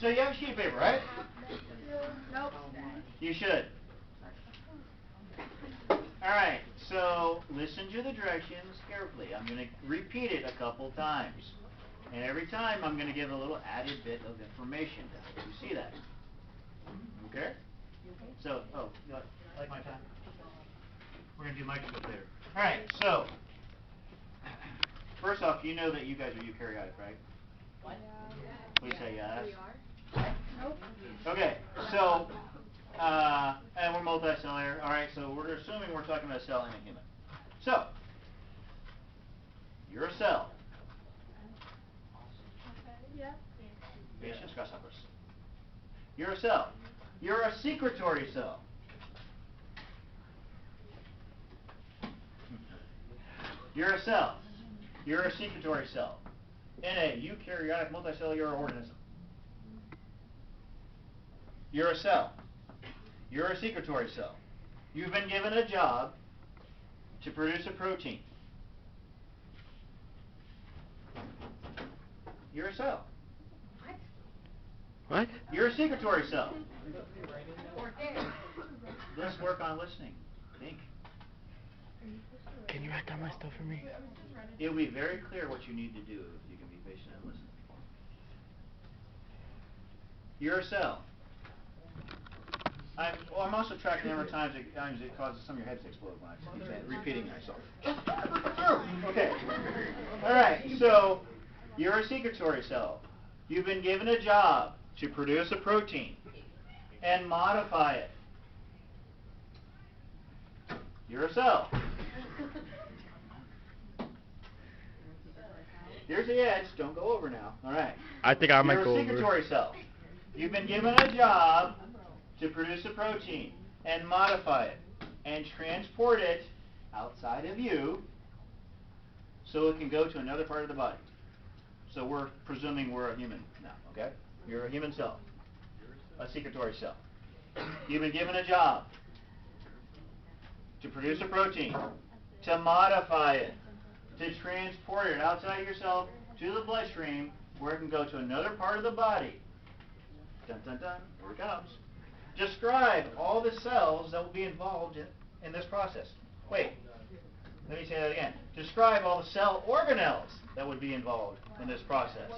So you have a sheet of paper, right? Nope. You should. Alright, so listen to the directions carefully. I'm going to repeat it a couple times. And every time I'm going to give a little added bit of information to help you see that. Okay? So, you like my time? We're going to do microscope later. Alright, so, first off, you know that you guys are eukaryotic, right? What? Please say yes. We are? Nope. Okay, so, and we're multicellular. Alright, so we're assuming we're talking about a cell in a human. So, you're a cell. Yeah. Patience, grasshoppers. You're a cell. You're a secretory cell. You're a cell. You're a secretory cell in a eukaryotic multicellular organism. You're a cell. You're a secretory cell. You've been given a job to produce a protein. You're a cell. What? You're a secretory cell. Let's work on listening. Think. Can you write down my stuff for me? It'll be very clear what you need to do if you can be patient and listen. You're a cell. I'm also tracking the number of times it causes some of your heads to explode when I keep repeating myself. Okay. Alright, so you're a secretory cell. You've been given a job to produce a protein and modify it. You're a cell. Here's the edge. Don't go over now. Alright. I think I might go You're a over. secretory cell. You've been given a job to produce a protein and modify it and transport it outside of you so it can go to another part of the body. So we're presuming we're a human now, okay? You're a human cell, a secretory cell. You've been given a job to produce a protein, to modify it, to transport it outside of yourself to the bloodstream where it can go to another part of the body. Dun dun dun, here it comes. Describe all the cells that will be involved in this process. Wait, let me say that again. Describe all the cell organelles that would be involved in this process.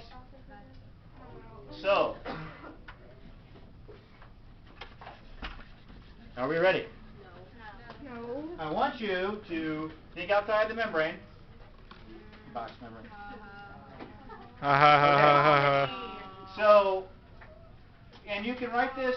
So, are we ready? No. I want you to think outside the membrane. Box membrane. Ha ha ha ha ha. So, and you can write this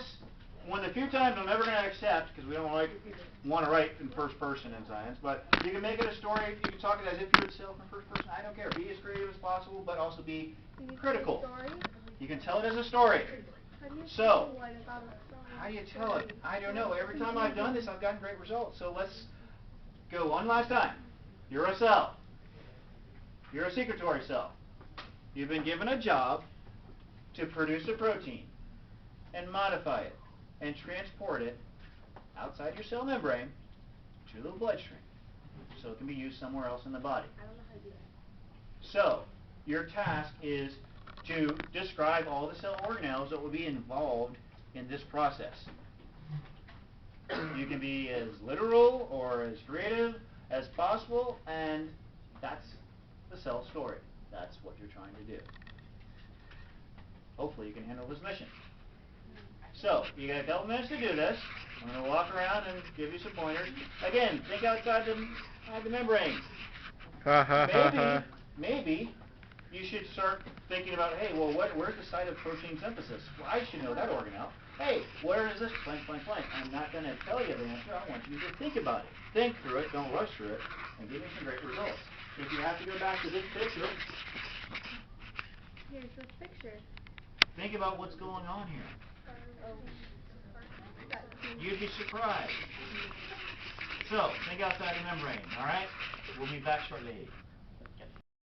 one of the few times I'm never going to accept, because we don't want to write in first person in science, but you can make it a story, you can talk it as if you would self in first person, I don't care. Be as creative as possible, but also be critical. You can tell it as a story. So, how do you tell it? I don't know. Every time I've done this, I've gotten great results. So let's go one last time. You're a cell. You're a secretory cell. You've been given a job to produce a protein and modify it and transport it outside your cell membrane to the bloodstream so it can be used somewhere else in the body. So, your task is to describe all the cell organelles that will be involved in this process. You can be as literal or as creative as possible, and that's the cell story. That's what you're trying to do. Hopefully you can handle this mission. So, you got a couple minutes to do this. I'm going to walk around and give you some pointers. Again, think outside the membrane. Ha ha ha ha. Maybe you should start thinking about, hey, well, where's the site of protein synthesis? Well, I should know that organelle. Hey, where is this? Blank, blank, blank. I'm not going to tell you the answer. I want you to think about it. Think through it. Don't rush through it. And give me some great results. If you have to go back to this picture, Here's this picture. think about what's going on here. You'd be surprised. So, think outside the membrane, all right? We'll be back shortly.